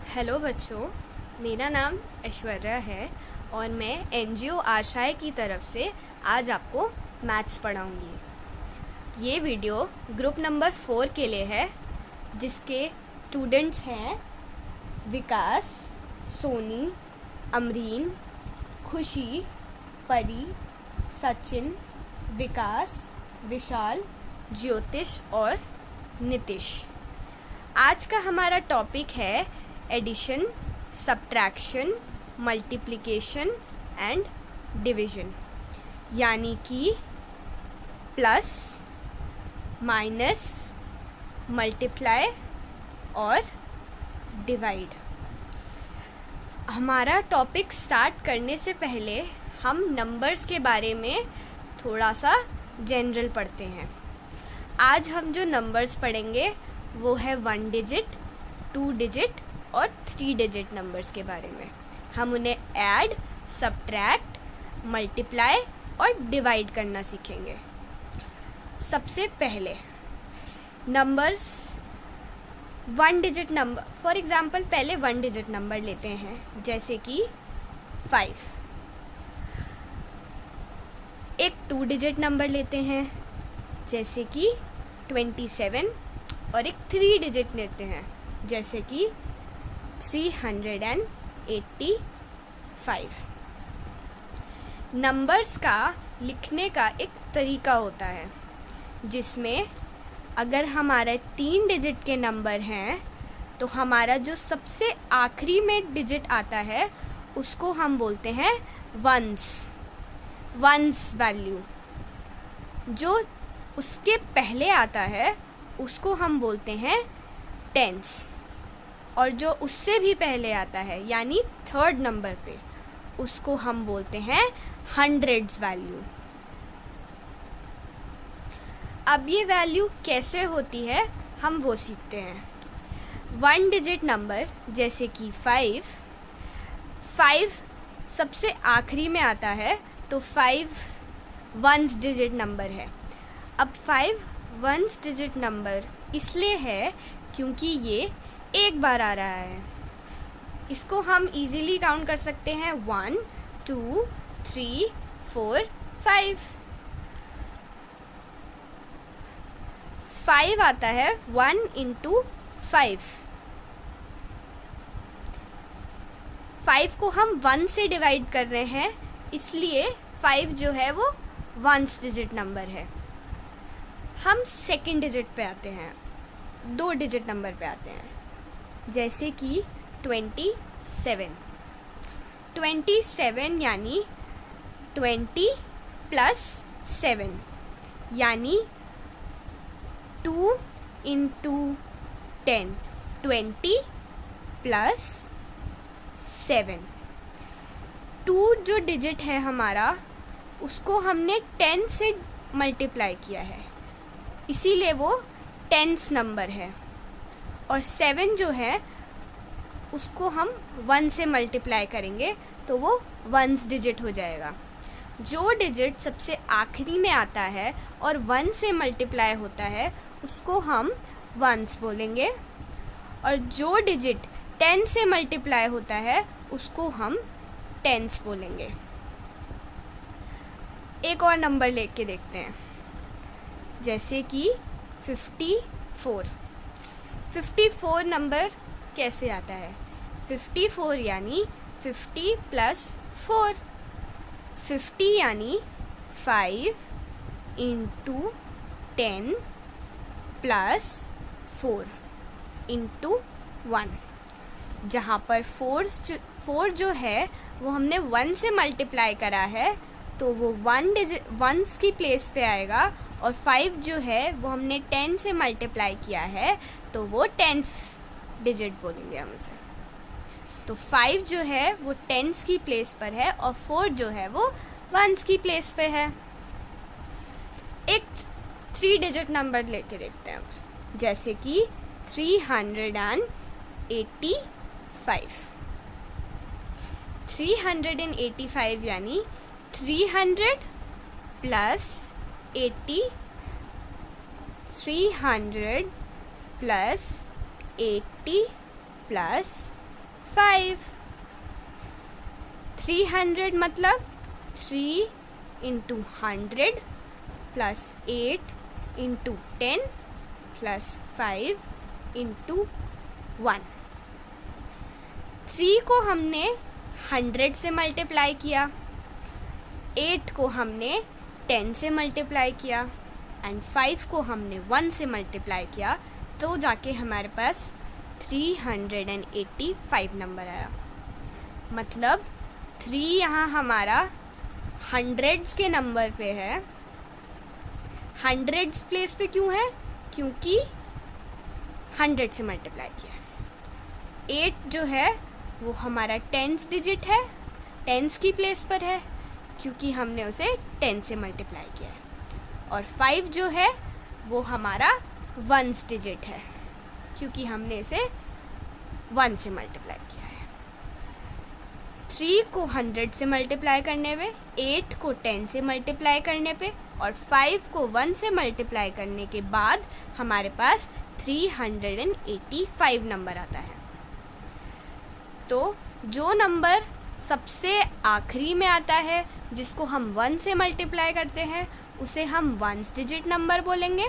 Hello बच्चों, मेरा नाम ऐश्वर्या है और मैं एनजीओ आशाएं की तरफ से आज आपको मैथ्स पढ़ाऊंगी। ये वीडियो ग्रुप नंबर 4 के लिए है, जिसके स्टूडेंट्स हैं विकास, सोनी, अमरीन, खुशी, परी, सचिन, विकास, विशाल, ज्योतिष और नितिश। आज का हमारा टॉपिक है addition, subtraction, multiplication and division, यानी कि प्लस, माइनस, मल्टीप्लाई और डिवाइड। हमारा टॉपिक स्टार्ट करने से पहले हम नंबर्स के बारे में थोड़ा सा जनरल पढ़ते हैं। आज हम जो नंबर्स पढ़ेंगे वो है 1 डिजिट, 2 डिजिट और 3 डिजिट नंबर्स के बारे में। हम उन्हें ऐड, सब्ट्रैक्ट, मल्टीप्लाई और डिवाइड करना सीखेंगे। सबसे पहले numbers 1 digit number, for example पहले 1 डिजिट नंबर लेते हैं, जैसे कि 5। एक 2 डिजिट नंबर लेते हैं, जैसे कि 27, और एक 3 डिजिट लेते हैं, जैसे कि 385। नंबर्स का लिखने का एक तरीका होता है, जिसमें अगर हमारे 3 डिजिट के नंबर हैं तो हमारा जो सबसे आखिरी में डिजिट आता है उसको हम बोलते हैं वंस वैल्यू। जो उसके पहले आता है उसको हम बोलते हैं टेंस, और जो उससे भी पहले आता है यानी 3rd नंबर पे उसको हम बोलते हैं हंड्रेड्स वैल्यू। अब ये वैल्यू कैसे होती है हम वो सीखते हैं। 1 डिजिट नंबर जैसे कि 5 सबसे आखिरी में आता है, तो 5 वंस डिजिट नंबर है। अब 5 वंस डिजिट नंबर इसलिए है क्योंकि ये एक बार आ रहा है। इसको हम इजीली काउंट कर सकते हैं 1 2 3 4 5। 5 आता है 1 into 5। 5 को हम 1 से डिवाइड कर रहे हैं, इसलिए 5 जो है वो वंस डिजिट नंबर है। हम 2nd डिजिट पे आते हैं, 2 डिजिट नंबर पे आते हैं, जैसे कि 27 यानी 20 प्लस 7, यानी 2 into 10, 20 प्लस 7। 2 जो डिजिट है हमारा उसको हमने 10 से मल्टीप्लाई किया है, इसीलिए वो टेंस नंबर है। और 7 जो है उसको हम 1 से मल्टीप्लाई करेंगे तो वो वंस डिजिट हो जाएगा। जो डिजिट सबसे आखिरी में आता है और 1 से मल्टीप्लाई होता है उसको हम वंस बोलेंगे, और जो डिजिट 10 से मल्टीप्लाई होता है उसको हम टेंस बोलेंगे। एक और नंबर लेके देखते हैं, जैसे कि 54 नंबर कैसे आता है। 54 यानी 50 प्लस 4। 50 यानी 5 into 10 प्लस 4 into 1। जहाँ पर 4 जो है वो हमने 1 से मल्टीप्लाई करा है, तो वो 1 की प्लेस पे आएगा, और 5 जो है वो हमने 10 से मल्टीप्लाई किया है, तो वो टेंस डिजिट बोलेंगे हम उसे। तो 5 जो है वो 10 की प्लेस पर है, और 4 जो है वो 1 की प्लेस पे है। एक 3 डिजिट नंबर लेके देखते हैं अब, जैसे कि 385 यानी 300 प्लस 80, 300 प्लस 80 प्लस 5। 300 मतलब 3 into 100 plus 8 into 10 plus 5 into 1। 3 को हमने 100 से मल्टीप्लाई किया, 8 को हमने 10 से मल्टीप्लाई किया एंड 5 को हमने 1 से मल्टीप्लाई किया, तो जाके हमारे पास 385 नंबर आया। मतलब 3 यहाँ हमारा हंड्रेड्स के नंबर पे है। हंड्रेड्स प्लेस पे क्यों है? क्योंकि 100 से मल्टीप्लाई किया है। 8 जो है वो हमारा टेंस डिजिट है, टेंस की प्लेस पर है क्योंकि हमने उसे 10 से मल्टीप्लाई किया है। और 5 जो है वो हमारा वंस डिजिट है क्योंकि हमने इसे 1 से मल्टीप्लाई किया है। 3 को 100 से मल्टीप्लाई करने पे, 8 को 10 से मल्टीप्लाई करने पे और 5 को 1 से मल्टीप्लाई करने के बाद हमारे पास 385 नंबर आता है। तो जो नंबर सबसे आखिरी में आता है, जिसको हम 1 से मल्टीप्लाई करते हैं, उसे हम वंस डिजिट नंबर बोलेंगे।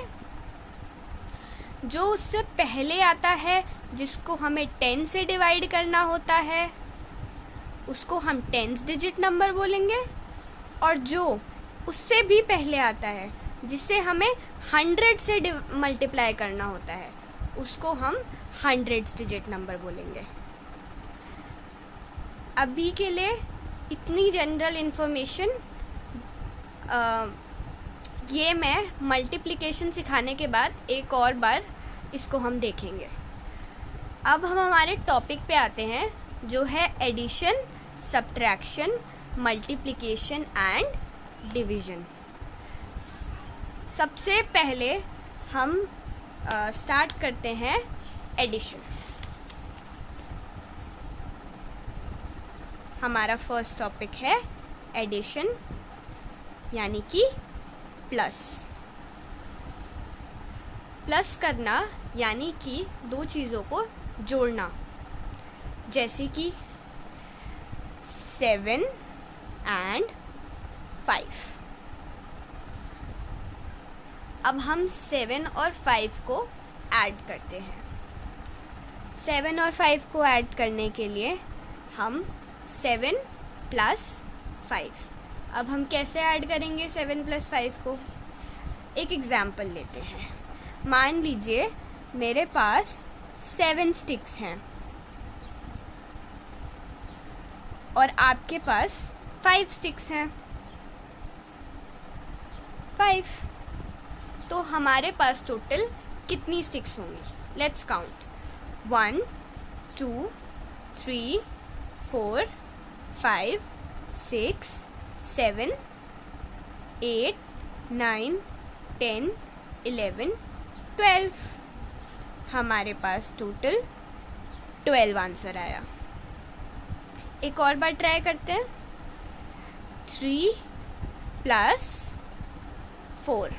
जो उससे पहले आता है, जिसको हमें 10 से डिवाइड करना होता है, उसको हम टेंस डिजिट नंबर बोलेंगे। और जो उससे भी पहले आता है, जिसे हमें 100 से मल्टीप्लाई करना होता है, उसको हम हंड्रेड्स डिजिट नंबर बोलेंगे। अभी के लिए इतनी जनरल इन्फॉर्मेशन, ये मैं मल्टीप्लिकेशन सिखाने के बाद एक और बार इसको हम देखेंगे। अब हम हमारे टॉपिक पे आते हैं, जो है addition, subtraction, multiplication and division. सबसे पहले हम स्टार्ट करते हैं एडिशन। हमारा फर्स्ट टॉपिक है एडिशन, यानी कि प्लस। प्लस करना यानी कि दो चीज़ों को जोड़ना, जैसे कि 7 एंड 5। अब हम 7 और 5 को ऐड करते हैं। 7 और 5 को ऐड करने के लिए हम 7 प्लस 5। अब हम कैसे ऐड करेंगे 7 प्लस 5 को? एक एग्ज़ाम्पल लेते हैं। मान लीजिए मेरे पास 7 स्टिक्स हैं और आपके पास 5 स्टिक्स हैं। 5। तो हमारे पास टोटल कितनी स्टिक्स होंगी? Let's count. 1 2 3 4 5 6 7 8 9 10 11 12। हमारे पास टोटल 12 आंसर आया। एक और बार ट्राई करते हैं। 3 प्लस 4।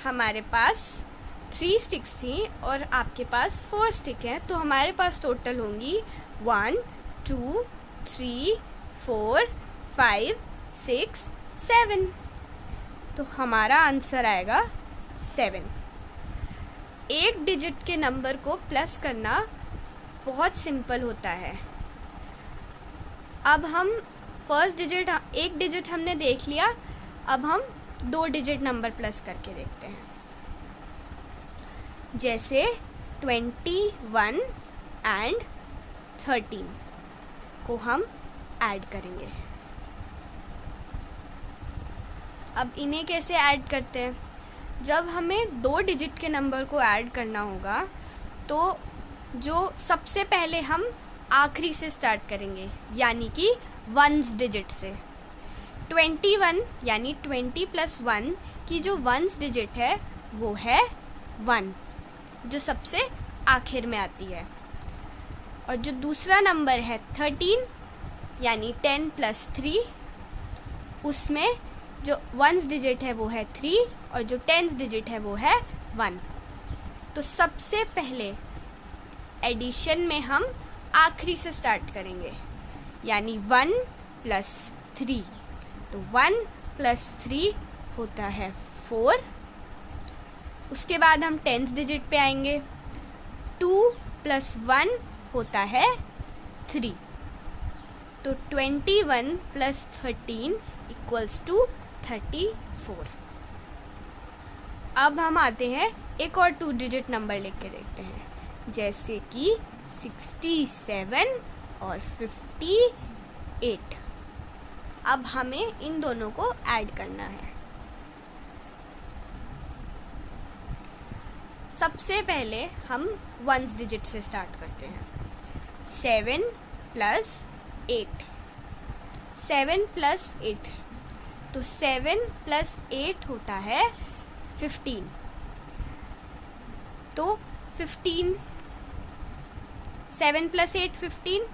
हमारे पास 3 स्टिक्स थी और आपके पास 4 स्टिक हैं, तो हमारे पास टोटल होंगी 1 2 3 4 5 6 7। तो हमारा आंसर आएगा 7। एक डिजिट के नंबर को प्लस करना बहुत सिंपल होता है। अब हम फर्स्ट डिजिट, एक डिजिट हमने देख लिया, अब हम 2 डिजिट नंबर प्लस करके देखते हैं। जैसे 21 एंड 13 को हम ऐड करेंगे। अब इन्हें कैसे ऐड करते हैं? जब हमें 2 डिजिट के नंबर को ऐड करना होगा, तो जो सबसे पहले हम आखिरी से स्टार्ट करेंगे, यानी कि वंस डिजिट से। 21 यानी 20 प्लस 1 की जो वंस डिजिट है वो है 1, जो सबसे आखिर में आती है। और जो दूसरा नंबर है 13 यानी 10 प्लस 3, उसमें जो वंस डिजिट है वो है 3 और जो टेंस डिजिट है वो है 1। तो सबसे पहले एडिशन में हम आखिरी से स्टार्ट करेंगे, यानी 1 प्लस 3। तो 1 प्लस 3 होता है 4। उसके बाद हम 10th डिजिट पे आएंगे। 2 प्लस 1 होता है 3। तो 21 प्लस 13 इक्वल्स टू 34। अब हम आते हैं एक और 2 डिजिट नंबर लिख के देखते हैं, जैसे कि 67 और 58। अब हमें इन दोनों को ऐड करना है। सबसे पहले हम 1s डिजिट से स्टार्ट करते हैं। 7 प्लस 8, 7 प्लस 8, तो 7 प्लस 8 होता है 15। तो 15, 7 प्लस 8 15।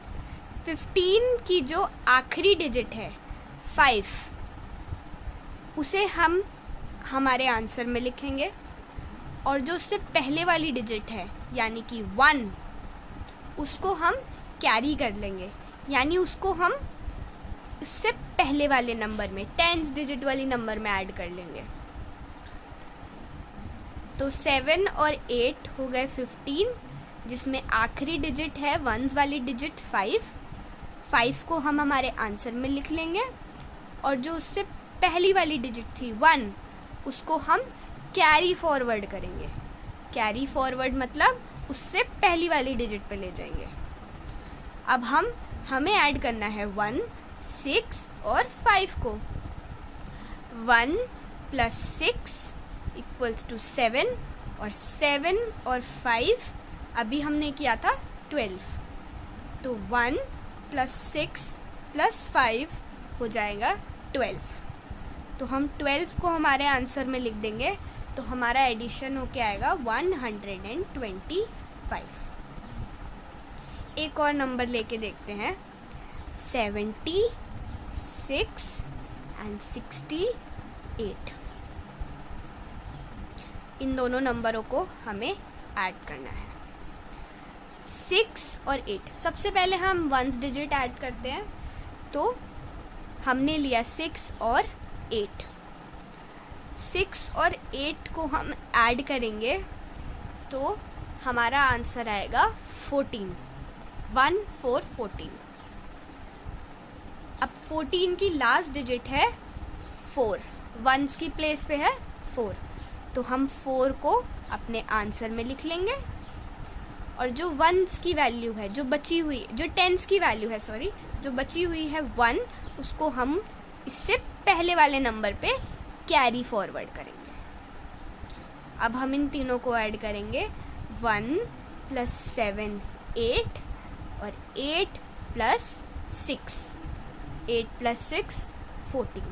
15 की जो आखिरी डिजिट है 5, उसे हम हमारे आंसर में लिखेंगे, और जो उससे पहले वाली डिजिट है यानी कि 1, उसको हम कैरी कर लेंगे, यानी उसको हम इससे पहले वाले नंबर में 10th डिजिट वाली नंबर में ऐड कर लेंगे। तो 7 और 8 हो गए 15, जिसमें आखिरी डिजिट है 1s वाली डिजिट 5 को हम हमारे आंसर में लिख लेंगे, और जो उससे पहली वाली डिजिट थी 1, उसको हम कैरी फॉरवर्ड करेंगे। कैरी फॉरवर्ड मतलब उससे पहली वाली डिजिट पे ले जाएंगे। अब हमें ऐड करना है 1, 6 और 5 को। 1 प्लस 6 इक्वल्स टू 7, और 7 और 5 अभी हमने किया था 12। तो 1 प्लस 6 प्लस 5 हो जाएगा 12। तो हम 12 को हमारे आंसर में लिख देंगे, तो हमारा एडिशन होके आएगा 125। एक और नंबर लेके देखते हैं, 76 एंड 68। इन दोनों नंबरों को हमें ऐड करना है। 6 और 8, सबसे पहले हम 1s डिजिट ऐड करते हैं। तो हमने लिया 6 और 8। 6 और 8 को हम ऐड करेंगे तो हमारा आंसर आएगा 14। 1 4 14। अब 14 की लास्ट डिजिट है 4, 1s की प्लेस पे है 4, तो हम 4 को अपने आंसर में लिख लेंगे, और जो 1s की वैल्यू है, जो बची हुई, जो 10s की वैल्यू है, सॉरी, जो बची हुई है 1, उसको हम इससे पहले वाले नंबर पे कैरी फॉरवर्ड करेंगे। अब हम इन तीनों को ऐड करेंगे। 1 प्लस 7 8, और 8 प्लस 6, 8 प्लस 6 14।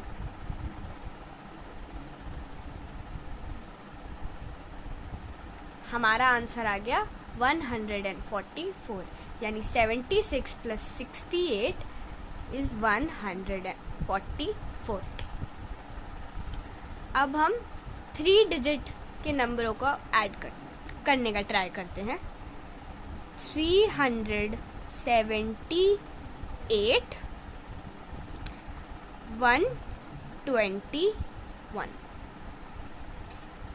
हमारा आंसर आ गया 144, यानी 76 प्लस 68 इज 144। अब हम 3 डिजिट के नंबरों को ऐड करने का ट्राई करते हैं। 378, 121।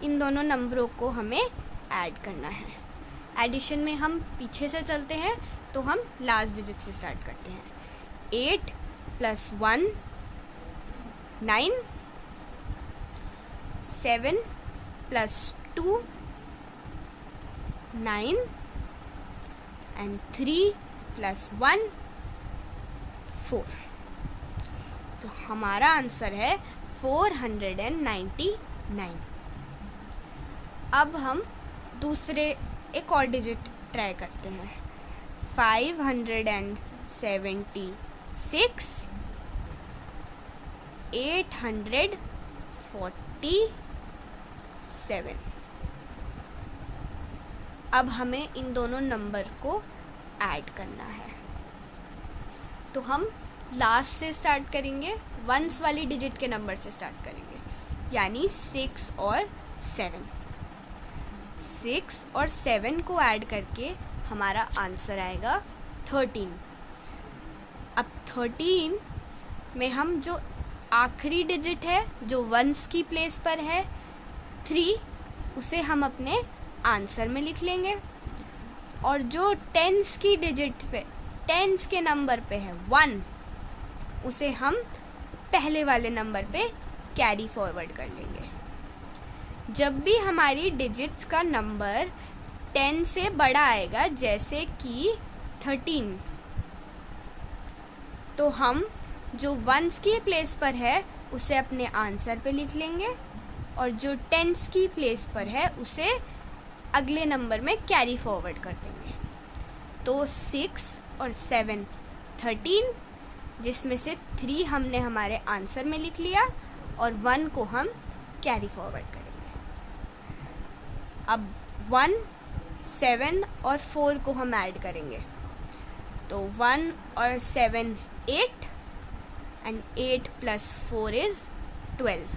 इन दोनों नंबरों को हमें ऐड करना है। एडिशन में हम पीछे से चलते हैं, तो हम लास्ट डिजिट से स्टार्ट करते हैं। 8 प्लस 1 9, 7 प्लस 2 9, एंड 3 प्लस 1 4। तो हमारा आंसर है 499। अब हम दूसरे एक और डिजिट ट्राई करते हैं। 576, 847। अब हमें इन दोनों नंबर को ऐड करना है, तो हम लास्ट से स्टार्ट करेंगे, 1s वाली डिजिट के नंबर से स्टार्ट करेंगे, यानी 6 और 7। 6 और 7 को ऐड करके हमारा आंसर आएगा 13। अब 13 में हम जो आखिरी डिजिट है जो वंस की प्लेस पर है 3, उसे हम अपने आंसर में लिख लेंगे, और जो टेंस की डिजिट पे, टेंस के नंबर पे है 1, उसे हम पहले वाले नंबर पे कैरी फॉरवर्ड कर लेंगे। जब भी हमारी डिजिट्स का नंबर 10 से बड़ा आएगा, जैसे कि 13, तो हम जो वंस की प्लेस पर है उसे अपने आंसर पे लिख लेंगे, और जो टेंस की प्लेस पर है उसे अगले नंबर में कैरी फॉरवर्ड कर देंगे। तो 6 और 7 13, जिसमें से 3 हमने हमारे आंसर में लिख लिया और 1 को हम कैरी फॉरवर्ड करेंगे। अब 1, 7 और 4 को हम ऐड करेंगे, तो 1 और 7 8 एंड 8 + 4 इज़ 12।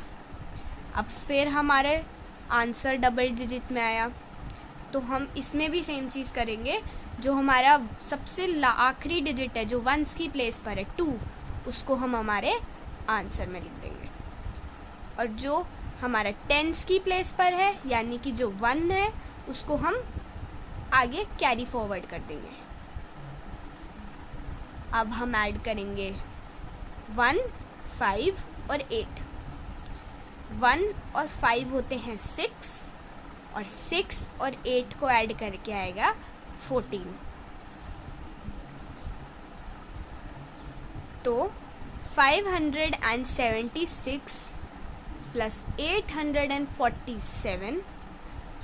अब फिर हमारे आंसर डबल डिजिट में आया, तो हम इसमें भी सेम चीज़ करेंगे। जो हमारा सबसे आखिरी डिजिट है जो वंस की प्लेस पर है 2, उसको हम हमारे आंसर में लिख देंगे, और जो हमारा टेंस की प्लेस पर है यानी कि जो 1 है उसको हम आगे कैरी फॉरवर्ड कर देंगे। अब हम ऐड करेंगे 1, 5 और 8। 1 और 5 होते हैं 6, और 6 और 8 को ऐड करके आएगा 14। तो 576 + 847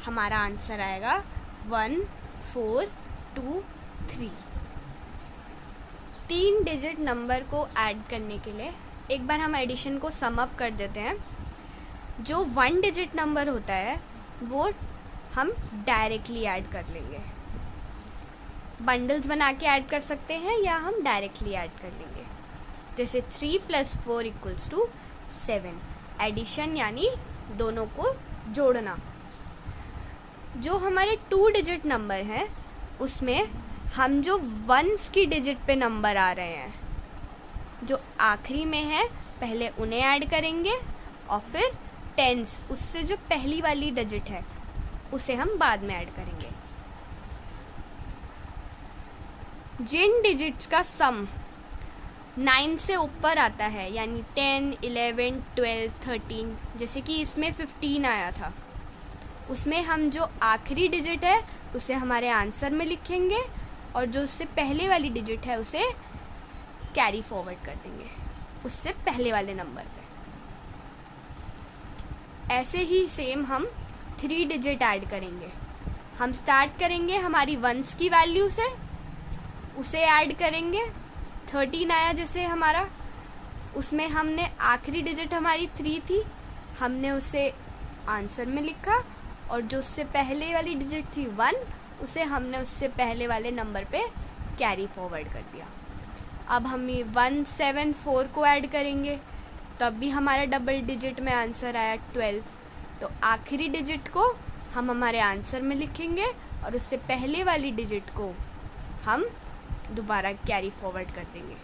हमारा आंसर आएगा 1423। 3 डिजिट नंबर को ऐड करने के लिए एक बार हम एडिशन को सम अप कर देते हैं। जो 1 डिजिट नंबर होता है वो हम डायरेक्टली ऐड कर लेंगे, बंडल्स बना के ऐड कर सकते हैं या हम डायरेक्टली ऐड कर लेंगे। जैसे 3 + 4 = 7, एडिशन यानी दोनों को जोड़ना। जो हमारे 2 डिजिट नंबर हैं उसमें हम जो वंस की डिजिट पे नंबर आ रहे हैं जो आखिरी में है पहले उन्हें ऐड करेंगे, और फिर टेंस उससे जो पहली वाली डिजिट है उसे हम बाद में ऐड करेंगे। जिन डिजिट्स का सम 9 से ऊपर आता है यानी 10, 11, 12, 13, जैसे कि इसमें 15 आया था, उसमें हम जो आखिरी डिजिट है उसे हमारे आंसर में लिखेंगे, और जो उससे पहले वाली डिजिट है उसे कैरी फॉरवर्ड कर देंगे उससे पहले वाले नंबर पे। ऐसे ही सेम हम 3 डिजिट ऐड करेंगे। हम स्टार्ट करेंगे हमारी वंस की वैल्यू से, उसे ऐड करेंगे। 13 आया जैसे हमारा, उसमें हमने आखिरी डिजिट हमारी 3 थी, हमने उसे आंसर में लिखा, और जो उससे पहले वाली डिजिट थी 1, उसे हमने उससे पहले वाले नंबर पे कैरी फॉरवर्ड कर दिया। अब हम ये 174 को ऐड करेंगे, तब भी हमारा डबल डिजिट में आंसर आया 12। तो आखिरी डिजिट को हम हमारे आंसर में लिखेंगे और उससे पहले वाली डिजिट को हम दोबारा कैरी फॉरवर्ड कर देंगे।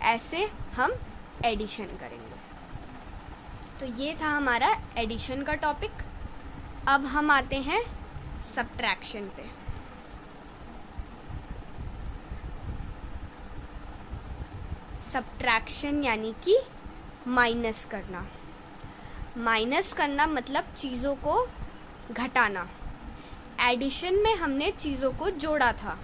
ऐसे हम एडिशन करेंगे। तो ये था हमारा एडिशन का टॉपिक। अब हम आते हैं सब्ट्रैक्शन पे। सब्ट्रैक्शन यानी कि माइनस करना। माइनस करना मतलब चीज़ों को घटाना। एडिशन में हमने चीज़ों को जोड़ा था,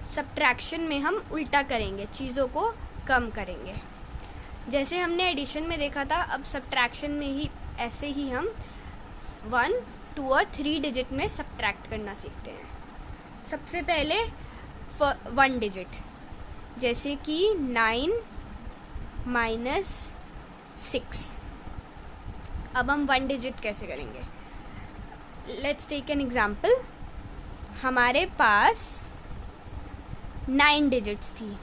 सब्ट्रैक्शन में हम उल्टा करेंगे, चीज़ों को कम करेंगे। जैसे हमने एडिशन में देखा था, अब सब्ट्रैक्शन में ही ऐसे ही हम 1, 2 और 3 डिजिट में सब्ट्रैक्ट करना सीखते हैं। सबसे पहले 1 डिजिट, जैसे कि 9 - 6। अब हम 1 डिजिट कैसे करेंगे? Let's take an example. हमारे पास 9 डिजिट्स थी,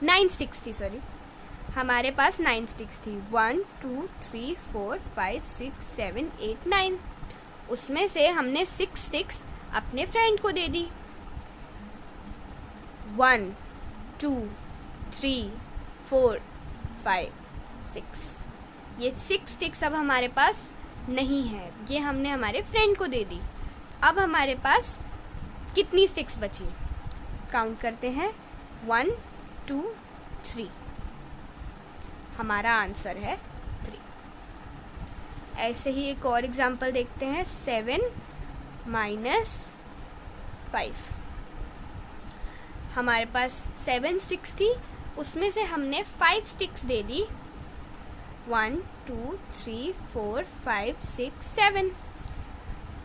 9 स्टिक्स थी, सॉरी, हमारे पास 9 स्टिक्स थी। 1, 2, 3, 4, 5, 6, 7, 8, 9। उसमें से हमने 6 स्टिक्स अपने फ्रेंड को दे दी। 1 2 3 4 5 6। ये 6 स्टिक्स अब हमारे पास नहीं है, ये हमने हमारे फ्रेंड को दे दी। अब हमारे पास कितनी स्टिक्स बची? काउंट करते हैं, 1 2 3। हमारा आंसर है 3। ऐसे ही एक और एग्जांपल देखते हैं, 7 माइनस 5। हमारे पास 7 स्टिक्स थी, उसमें से हमने 5 स्टिक्स दे दी। 1 2 3 4 5 6 7।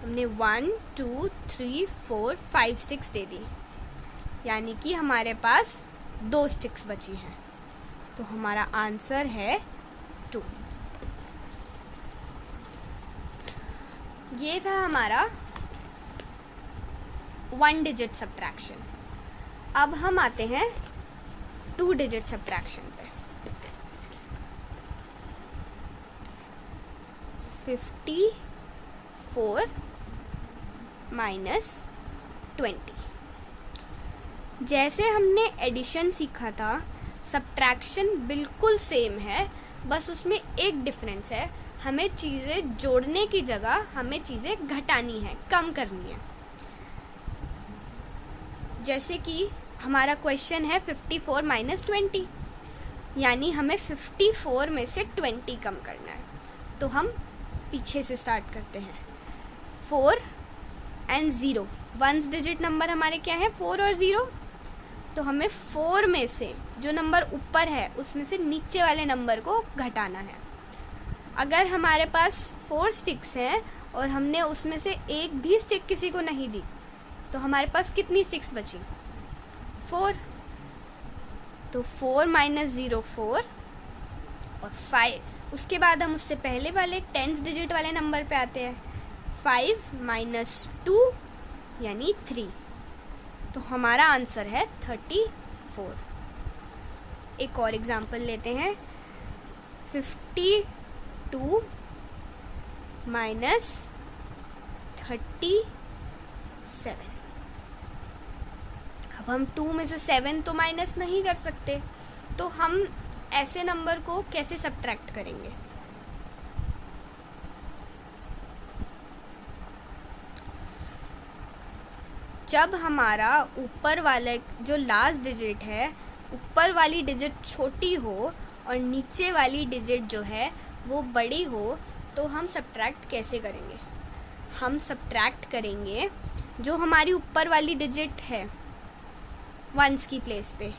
हमने 1 2 3 4 5 स्टिक्स दे दी, यानी कि हमारे पास 2 स्टिक्स बची हैं। तो हमारा आंसर है 2। ये था हमारा 1 डिजिट सब्ट्रैक्शन। अब हम आते हैं 2 डिजिट सब्ट्रैक्शन पे। 54 माइनस 20। जैसे हमने एडिशन सीखा था, सब्ट्रैक्शन बिल्कुल सेम है, बस उसमें एक डिफरेंस है, हमें चीज़ें जोड़ने की जगह हमें चीज़ें घटानी है, कम करनी है। जैसे कि हमारा क्वेश्चन है 54 माइनस 20, यानी हमें 54 में से 20 कम करना है। तो हम पीछे से स्टार्ट करते हैं। 4 एंड 0, 1 डिजिट नंबर हमारे क्या है, 4 और 0। तो हमें 4 में से जो नंबर ऊपर है उसमें से नीचे वाले नंबर को घटाना है। अगर हमारे पास 4 स्टिक्स हैं और हमने उसमें से एक भी स्टिक किसी को नहीं दी, तो हमारे पास कितनी स्टिक्स बची? 4। तो 4 माइनस 0 4 और 5। उसके बाद हम उससे पहले वाले 10 डिजिट वाले नंबर पे आते हैं। 5 माइनस 2 यानी 3। तो हमारा आंसर है 34। एक और एग्जांपल लेते हैं, 52 माइनस 37। अब हम 2 में से 7 तो माइनस नहीं कर सकते, तो हम ऐसे नंबर को कैसे सब्ट्रैक्ट करेंगे? जब हमारा ऊपर वाला जो लास्ट डिजिट है, ऊपर वाली डिजिट छोटी हो और नीचे वाली डिजिट जो है वो बड़ी हो, तो हम सब्ट्रैक्ट कैसे करेंगे? हम सब्ट्रैक्ट करेंगे जो हमारी ऊपर वाली डिजिट है वंस की प्लेस पे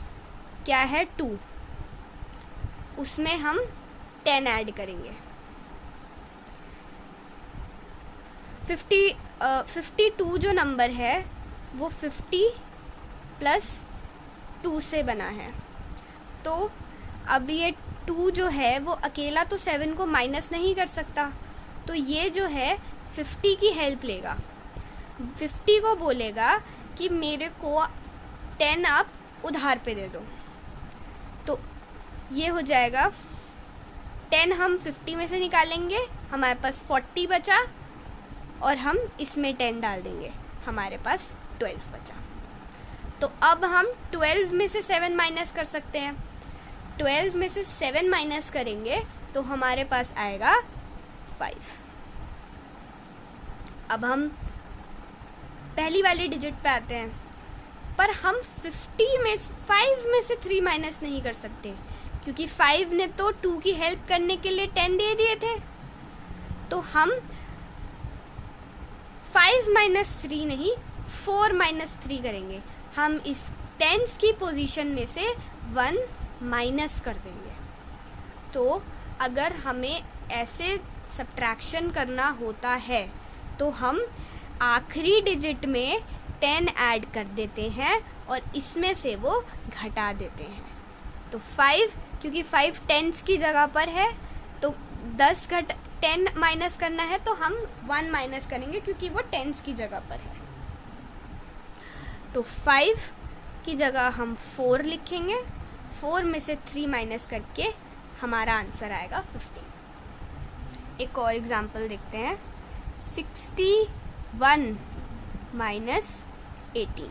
क्या है, 2, उसमें हम 10 ऐड करेंगे। 52 जो नंबर है वो 50 प्लस 2 से बना है। तो अब ये 2 जो है वो अकेला तो 7 को माइनस नहीं कर सकता, तो ये जो है 50 की हेल्प लेगा। 50 को बोलेगा कि मेरे को 10 आप उधार पे दे दो। तो ये हो जाएगा, 10 हम 50 में से निकालेंगे, हमारे पास 40 बचा और हम इसमें 10 डाल देंगे, हमारे पास 12 बचा। तो अब हम 12 में से 7 माइनस कर सकते हैं। 12 में से 7 माइनस करेंगे तो हमारे पास आएगा 5। अब हम पहली वाली डिजिट पे आते हैं, पर हम 5 में से 3 माइनस नहीं कर सकते, क्योंकि 5 ने तो 2 की हेल्प करने के लिए 10 दे दिए थे। तो हम 5 माइनस 3 नहीं, 4 माइनस 3 करेंगे। हम इस 10s की पोजीशन में से 1 माइनस कर देंगे। तो अगर हमें ऐसे सब्ट्रैक्शन करना होता है तो हम आखिरी डिजिट में 10 ऐड कर देते हैं और इसमें से वो घटा देते हैं। तो 5, क्योंकि 5 10s की जगह पर है, तो 10 माइनस करना है तो हम 1 माइनस करेंगे, क्योंकि वो 10s की जगह पर है। तो 5 की जगह हम 4 लिखेंगे, 4 में से 3 माइनस करके हमारा आंसर आएगा 15। एक और एग्जांपल देखते हैं, 61 माइनस 18।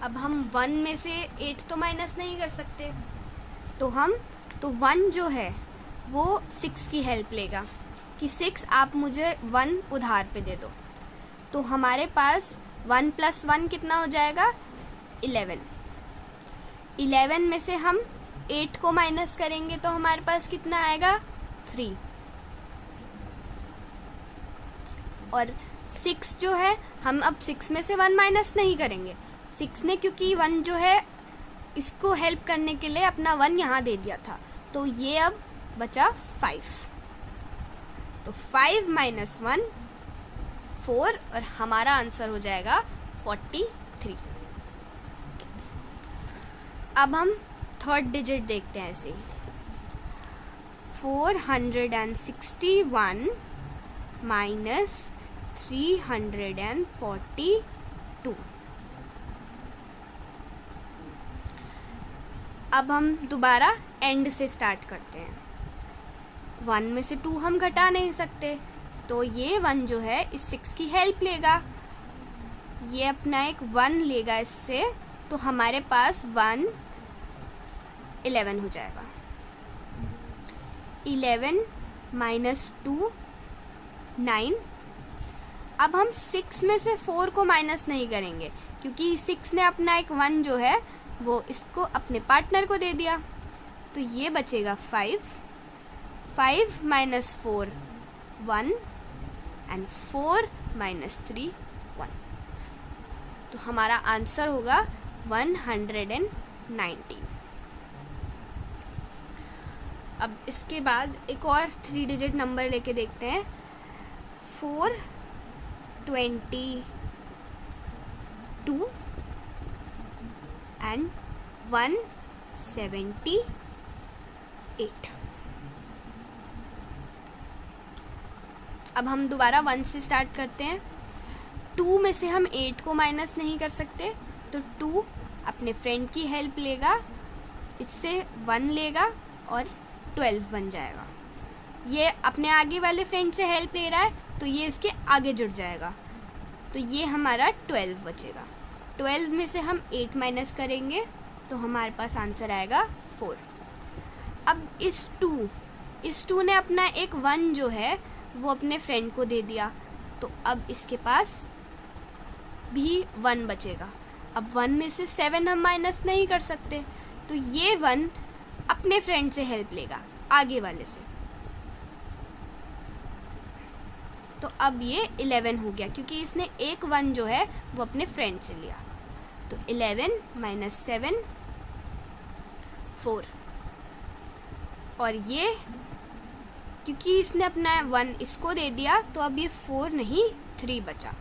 अब हम 1 में से 8 तो माइनस नहीं कर सकते, तो 1 जो है वो 6 की हेल्प लेगा कि 6 आप मुझे 1 उधार पे दे दो। तो हमारे पास 1 + 1 कितना हो जाएगा? 11। 11 में से हम 8 को माइनस करेंगे तो हमारे पास कितना आएगा? 3। और 6 जो है, हम अब 6 में से 1 माइनस नहीं करेंगे। 6 ने क्योंकि 1 जो है इसको हेल्प करने के लिए अपना 1 यहाँ दे दिया था, तो ये अब बचा 5। तो 5 - 1 4, और हमारा आंसर हो जाएगा 43। अब हम थर्ड डिजिट देखते हैं ऐसे। 461 - 342। अब हम दोबारा एंड से स्टार्ट करते हैं। 1 में से 2 हम घटा नहीं सकते, तो ये 1 जो है इस 6 की हेल्प लेगा, ये अपना एक 1 लेगा इससे, तो हमारे पास 1 11 हो जाएगा। 11 - 2 9। अब हम 6 में से 4 को माइनस नहीं करेंगे क्योंकि 6 ने अपना एक 1 जो है वो इसको अपने पार्टनर को दे दिया, तो ये बचेगा 5। 5 - 4 1, एंड 4 - 3 1। तो हमारा आंसर होगा 119। अब इसके बाद एक और 3 डिजिट नंबर लेके देखते हैं। 422 एंड 178। अब हम दोबारा 1 से स्टार्ट करते हैं। 2 में से हम 8 को माइनस नहीं कर सकते, तो 2 अपने फ्रेंड की हेल्प लेगा, इससे 1 लेगा और 12 बन जाएगा। ये अपने आगे वाले फ्रेंड से हेल्प ले रहा है, तो ये इसके आगे जुड़ जाएगा, तो ये हमारा 12 बचेगा। 12 में से हम 8 माइनस करेंगे तो हमारे पास आंसर आएगा 4। अब इस 2 ने अपना एक 1 जो है वो अपने फ्रेंड को दे दिया, तो अब इसके पास भी 1 बचेगा। अब 1 में से 7 हम माइनस नहीं कर सकते, तो ये 1 अपने फ्रेंड से हेल्प लेगा, आगे वाले से, तो अब ये 11 हो गया क्योंकि इसने एक 1 जो है वो अपने फ्रेंड से लिया। तो 11 - 7 4, और ये क्योंकि इसने अपना 1 इसको दे दिया, तो अब ये 4 नहीं 3 बचा,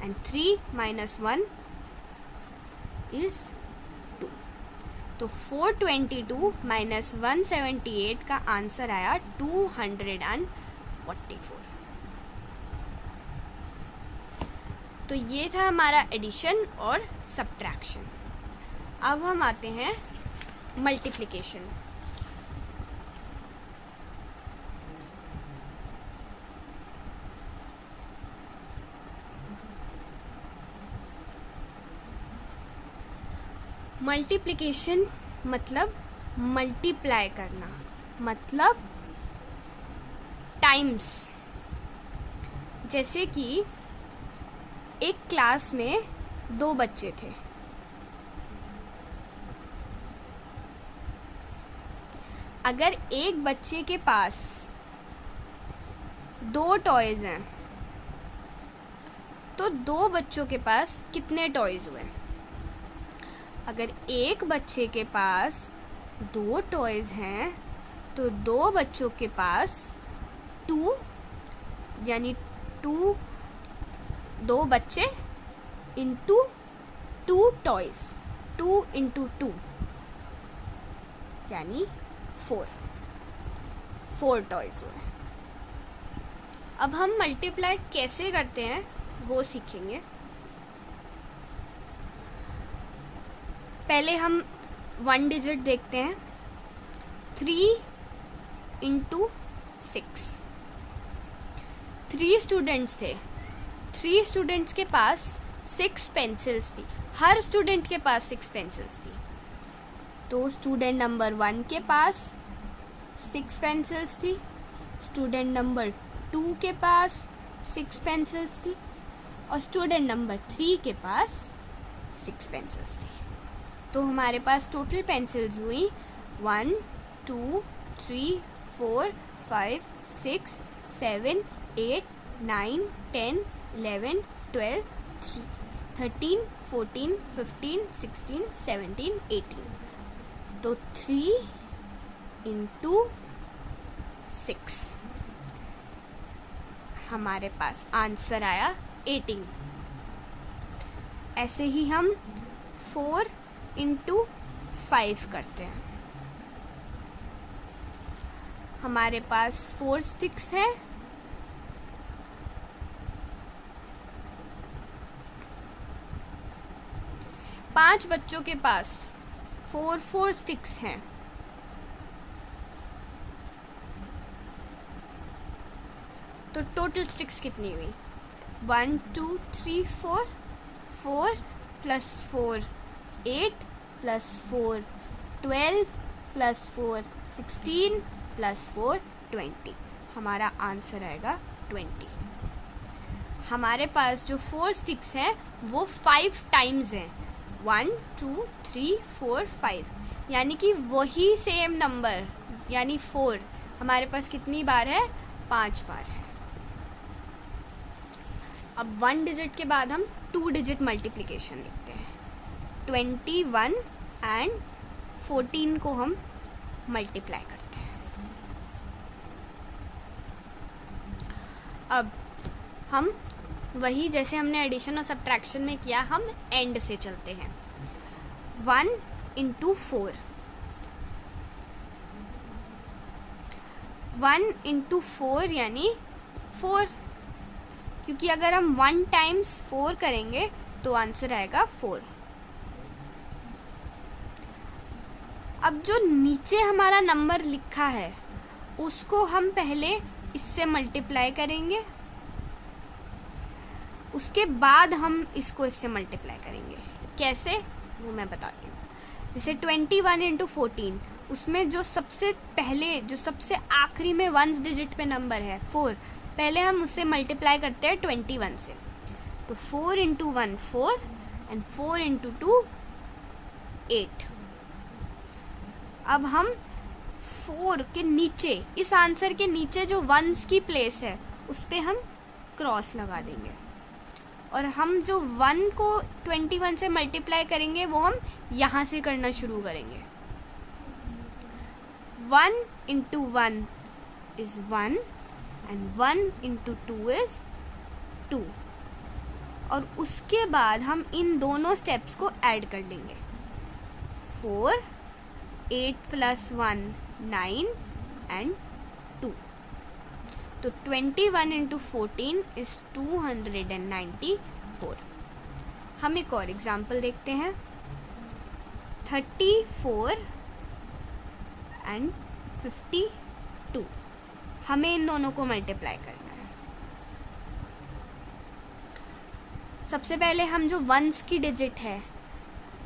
एंड 3 - 1 इज 2। तो 422 - 178 का आंसर आया 244। तो ये था हमारा एडिशन और सब्ट्रैक्शन। अब हम आते हैं मल्टीप्लिकेशन। मल्टीप्लिकेशन मतलब मल्टीप्लाई करना, मतलब टाइम्स। जैसे कि एक क्लास में 2 बच्चे थे, अगर एक बच्चे के पास 2 टॉयज हैं तो 2 बच्चों के पास कितने टॉयज हुए? अगर एक बच्चे के पास 2 टॉयज हैं तो 2 बच्चों के पास 2, यानी 2 बच्चे इंटू 2 टॉयज, 2 × 2 यानी 4 टॉयज हुए। अब हम मल्टीप्लाई कैसे करते हैं वो सीखेंगे। पहले हम 1 डिजिट देखते हैं। 3 × 6। 3 स्टूडेंट्स थे, 3 स्टूडेंट्स के पास 6 पेंसिल्स थी, हर स्टूडेंट के पास 6 पेंसिल्स थी। तो स्टूडेंट नंबर 1 के पास 6 पेंसिल्स थी, स्टूडेंट नंबर 2 के पास 6 पेंसिल्स थी और स्टूडेंट नंबर 3 के पास 6 पेंसिल्स थी। तो हमारे पास टोटल पेंसिल्स हुई 1 2 3 4 5 6 7 8 9 10 11 12 13 14 15 16 17 18। तो 3 into 6 हमारे पास आंसर आया 18। ऐसे ही हम 4 into 5 करते हैं। हमारे पास 4 स्टिक्स हैं, पांच बच्चों के पास 4 स्टिक्स हैं। तो टोटल स्टिक्स कितनी हुई? 1 2 3 4, 4 + 4 8 + 4 12 + 4 16 + 4 20। हमारा आंसर आएगा 20। हमारे पास जो 4 स्टिक्स हैं वो 5 टाइम्स हैं, 1 2 3 4 5, यानी कि वही सेम नंबर यानी 4 हमारे पास कितनी बार है? 5 बार है। अब 1 डिजिट के बाद हम 2 डिजिट मल्टीप्लिकेशन लिखते हैं। 21 एंड 14 को हम मल्टीप्लाई करते हैं। अब हम वही जैसे हमने एडिशन और सब्ट्रैक्शन में किया, हम एंड से चलते हैं। 1 into 4, 1 into 4 यानी 4, क्योंकि अगर हम 1 times 4 करेंगे तो आंसर आएगा 4। अब जो नीचे हमारा नंबर लिखा है उसको हम पहले इससे मल्टीप्लाई करेंगे, उसके बाद हम इसको इससे मल्टीप्लाई करेंगे। कैसे वो मैं बताती हूँ। जैसे 21 into 14, उसमें जो सबसे पहले जो सबसे आखिरी में 1 डिजिट पे नंबर है 4, पहले हम उससे मल्टीप्लाई करते हैं 21 से। तो 4 into 1 4 एंड 4 into 2 8। अब हम 4 के नीचे, इस आंसर के नीचे जो 1s की प्लेस है उस पर हम क्रॉस लगा देंगे और हम जो 1 को 21 से मल्टीप्लाई करेंगे वो हम यहाँ से करना शुरू करेंगे। 1 into 1 is 1 and 1 into 2 is 2। और उसके बाद हम इन दोनों स्टेप्स को ऐड कर लेंगे। 4 8 + 1 9 and 2। तो 21 into 14 is 294। हम एक और एग्जाम्पल देखते हैं। 34 and 52, हमें इन दोनों को मल्टीप्लाई करना है। सबसे पहले हम जो 1s की डिजिट है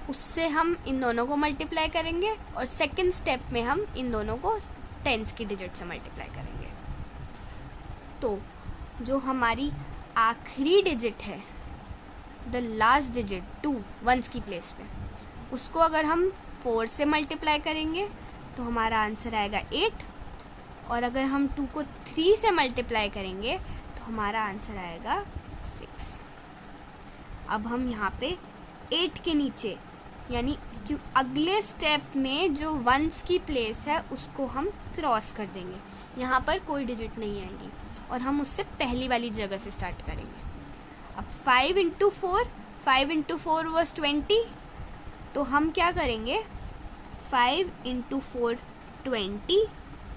उससे हम इन दोनों को मल्टीप्लाई करेंगे और सेकंड स्टेप में हम इन दोनों को 10s की डिजिट से मल्टीप्लाई करेंगे। तो जो हमारी आखिरी डिजिट है, द लास्ट डिजिट 2 1s की प्लेस पे, उसको अगर हम 4 से मल्टीप्लाई करेंगे तो हमारा आंसर आएगा 8। और अगर हम 2 को 3 से मल्टीप्लाई करेंगे तो हमारा आंसर आएगा 6। अब हम यहाँ पे 8 के नीचे यानी कि अगले स्टेप में जो 1s की प्लेस है उसको हम क्रॉस कर देंगे। यहाँ पर कोई डिजिट नहीं आएगी और हम उससे पहली वाली जगह से स्टार्ट करेंगे। अब 5 into 4, 5 into 4 was 20। तो हम क्या करेंगे? 5 into 4 20,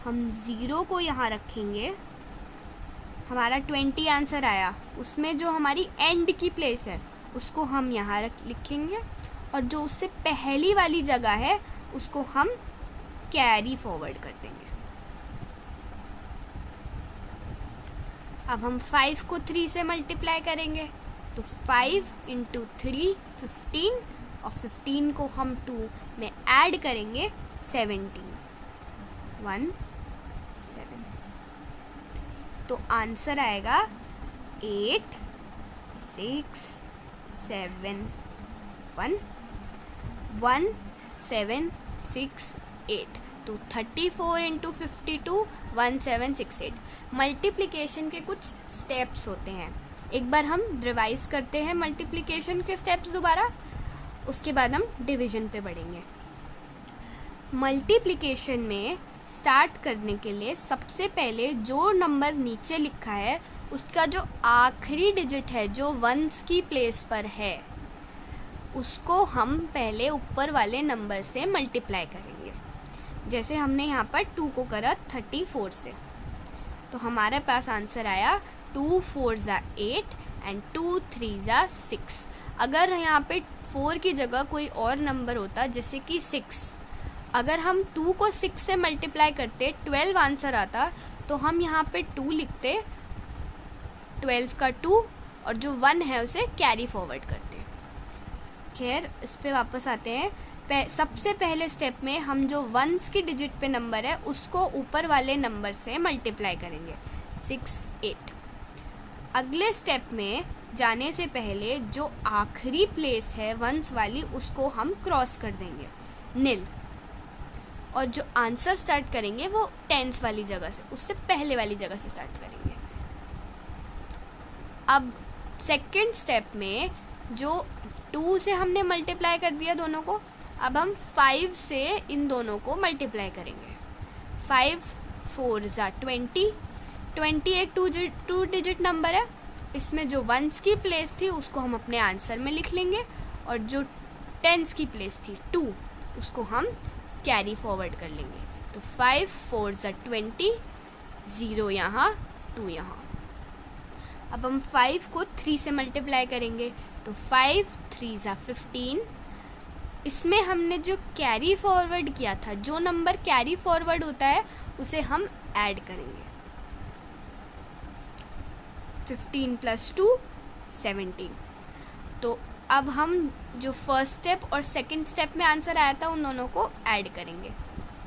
हम 0 को यहाँ रखेंगे। हमारा 20 आंसर आया, उसमें जो हमारी एंड की प्लेस है उसको हम यहाँ लिखेंगे और जो उससे पहली वाली जगह है उसको हम कैरी फॉरवर्ड कर देंगे। अब हम 5 को 3 से मल्टीप्लाई करेंगे तो 5 इंटू 3 15, और 15 को हम 2 में ऐड करेंगे 17, 1 7। तो आंसर आएगा 8 6 7 1 1 7 6 8। तो 34 इंटू 52 1768। मल्टीप्लिकेशन के कुछ स्टेप्स होते हैं, एक बार हम रिवाइज करते हैं मल्टीप्लिकेशन के स्टेप्स दोबारा, उसके बाद हम डिवीजन पे बढ़ेंगे। मल्टीप्लिकेशन में स्टार्ट करने के लिए सबसे पहले जो नंबर नीचे लिखा है उसका जो आखिरी डिजिट है जो वंस की प्लेस पर है उसको हम पहले ऊपर वाले नंबर से मल्टीप्लाई करेंगे। जैसे हमने यहाँ पर 2 को करा 34 से, तो हमारे पास आंसर आया 2 4 ज़ा 8 एंड 2 3 ज़ा 6। अगर यहाँ पे 4 की जगह कोई और नंबर होता जैसे कि 6, अगर हम 2 को 6 से मल्टीप्लाई करते 12 आंसर आता, तो हम यहाँ पे 2 लिखते, 12 का 2 और जो 1 है उसे कैरी फॉरवर्ड करते। खैर, इस पे वापस आते हैं। सबसे पहले स्टेप में हम जो वंस की डिजिट पे नंबर है उसको ऊपर वाले नंबर से मल्टीप्लाई करेंगे 6 8। अगले स्टेप में जाने से पहले जो आखिरी प्लेस है वंस वाली उसको हम क्रॉस कर देंगे निल, और जो आंसर स्टार्ट करेंगे वो टेंस वाली जगह से, उससे पहले वाली जगह से स्टार्ट करेंगे। अब सेकंड स्टेप में जो 2 से हमने मल्टीप्लाई कर दिया दोनों को, अब हम 5 से इन दोनों को मल्टीप्लाई करेंगे। 5 4 ज़ा 20, 20 एक 2 डिजिट नंबर है, इसमें जो वंस की प्लेस थी उसको हम अपने आंसर में लिख लेंगे, और जो टेंस की प्लेस थी 2 उसको हम कैरी फॉरवर्ड कर लेंगे। तो 5 4 ज़ा 20, 0 यहाँ 2 यहाँ। अब हम 5 को 3 से मल्टीप्लाई करेंगे, तो 5 3 ज़ा 15, इसमें हमने जो कैरी फॉरवर्ड किया था, जो नंबर कैरी फॉरवर्ड होता है उसे हम ऐड करेंगे। 15 + 2 17। तो अब हम जो फर्स्ट स्टेप और सेकंड स्टेप में आंसर आया था उन दोनों को ऐड करेंगे,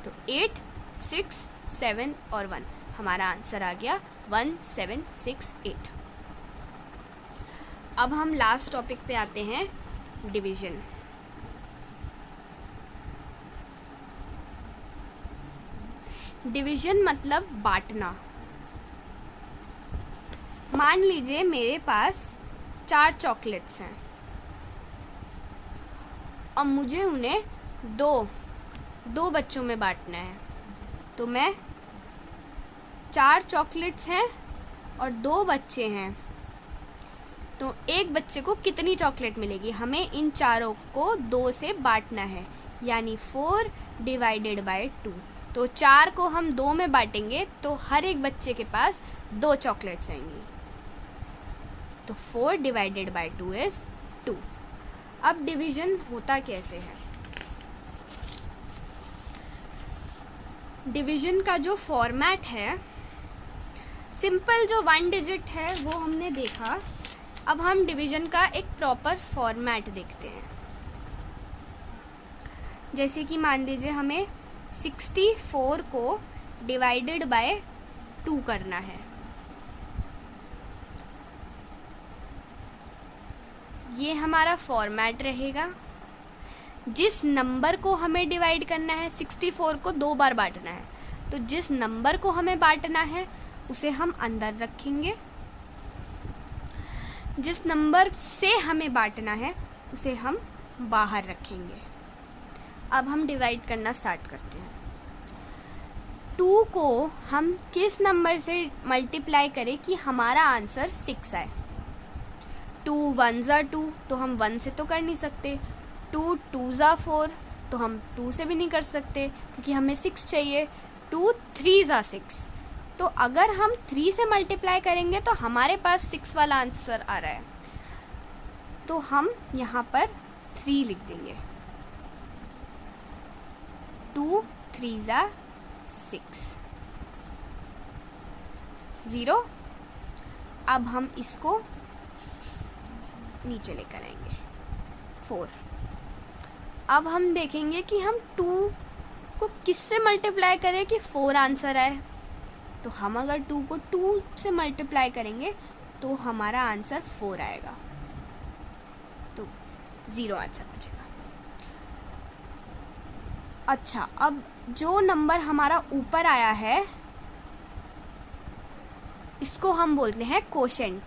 तो 8 6 7 और 1, हमारा आंसर आ गया 1768। अब हम लास्ट टॉपिक पे आते हैं, डिवीजन। डिवीजन मतलब बांटना। मान लीजिए मेरे पास 4 चॉकलेट्स हैं और मुझे उन्हें दो बच्चों में बांटना है। तो मैं 4 चॉकलेट्स हैं और 2 बच्चे हैं, तो एक बच्चे को कितनी चॉकलेट मिलेगी? हमें इन चारों को 2 से बांटना है, यानी 4 डिवाइडेड बाय 2। तो 4 को हम 2 में बांटेंगे तो हर एक बच्चे के पास 2 चॉकलेट्स आएंगी। तो 4 डिवाइडेड बाय 2 इज 2। अब डिवीजन होता कैसे है? डिवीजन का जो फॉर्मेट है, सिंपल जो 1 डिजिट है वो हमने देखा। अब हम डिवीजन का एक प्रॉपर फॉर्मेट देखते हैं। जैसे कि मान लीजिए हमें 64 को डिवाइडेड बाय 2 करना है। ये हमारा फॉर्मेट रहेगा। जिस नंबर को हमें डिवाइड करना है, 64 को 2 बार बांटना है, तो जिस नंबर को हमें बांटना है उसे हम अंदर रखेंगे, जिस नंबर से हमें बांटना है उसे हम बाहर रखेंगे। अब हम डिवाइड करना स्टार्ट करते हैं। 2 को हम किस नंबर से मल्टीप्लाई करें कि हमारा आंसर 6 आए? 2 1 ज़ा 2, तो हम 1 से तो कर नहीं सकते। 2 2 ज़ा 4, तो हम 2 से भी नहीं कर सकते क्योंकि हमें 6 चाहिए। 2 3 ज़ा 6, तो अगर हम 3 से मल्टीप्लाई करेंगे तो हमारे पास 6 वाला आंसर आ रहा है, तो हम यहाँ पर 3 लिख देंगे। 2 3 ज़ा 6 0। अब हम इसको नीचे लेकर आएंगे 4। अब हम देखेंगे कि हम 2 को किससे मल्टीप्लाई करें कि 4 आंसर आए। तो हम अगर 2 को 2 से मल्टीप्लाई करेंगे तो हमारा आंसर 4 आएगा, तो 0 आंसर बचेगा। अच्छा, अब जो नंबर हमारा ऊपर आया है इसको हम बोलते हैं कोशेंट।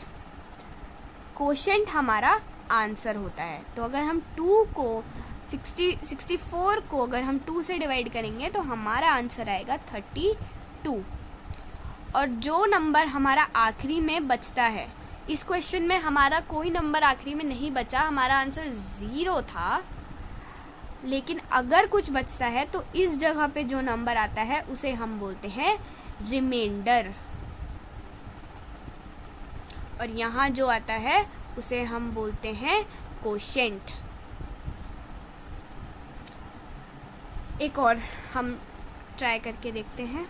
कोशेंट हमारा आंसर होता है। तो अगर हम 2 को 64 को अगर हम 2 से डिवाइड करेंगे तो हमारा आंसर आएगा 32। और जो नंबर हमारा आखिरी में बचता है, इस क्वेश्चन में हमारा कोई नंबर आखिरी में नहीं बचा, हमारा आंसर 0 था, लेकिन अगर कुछ बचता है तो इस जगह पे जो नंबर आता है उसे हम बोलते हैं रिमाइंडर, और यहाँ जो आता है उसे हम बोलते हैं कोशेंट। एक और हम ट्राई करके देखते हैं।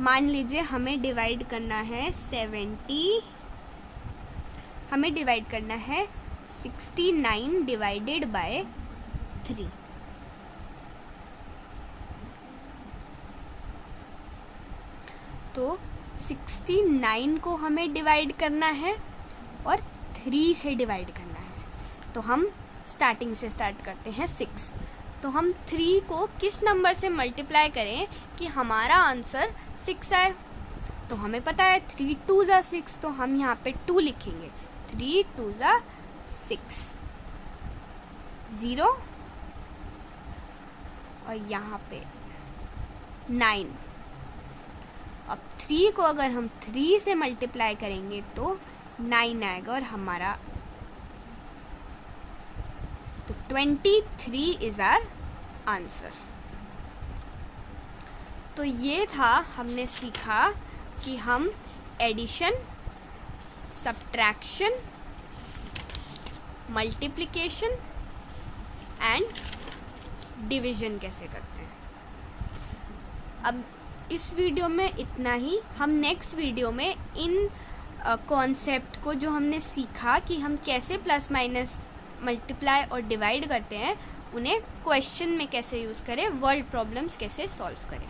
मान लीजिए हमें डिवाइड करना है 69 डिवाइडेड बाय 3। तो 69 को हमें डिवाइड करना है और 3 से डिवाइड करना है। तो हम स्टार्टिंग से स्टार्ट करते हैं 6। तो हम 3 को किस नंबर से मल्टीप्लाई करें कि हमारा आंसर 6 आए। तो हमें पता है 3 2 ज़ा 6, तो हम यहाँ पे 2 लिखेंगे। 3 2 ज़ा 6, 0 और यहाँ पे 9। अब 3 को अगर हम 3 से मल्टीप्लाई करेंगे तो 9 आएगा और हमारा, तो 23 इज आवर आंसर। तो ये था, हमने सीखा कि हम addition, subtraction, multiplication and division कैसे करते हैं। अब इस वीडियो में इतना ही। हम नेक्स्ट वीडियो में इन कॉन्सेप्ट को जो हमने सीखा कि हम कैसे प्लस माइनस, मल्टीप्लाई और डिवाइड करते हैं, उन्हें क्वेश्चन में कैसे यूज़ करें, वर्ड प्रॉब्लम्स कैसे सॉल्व करें।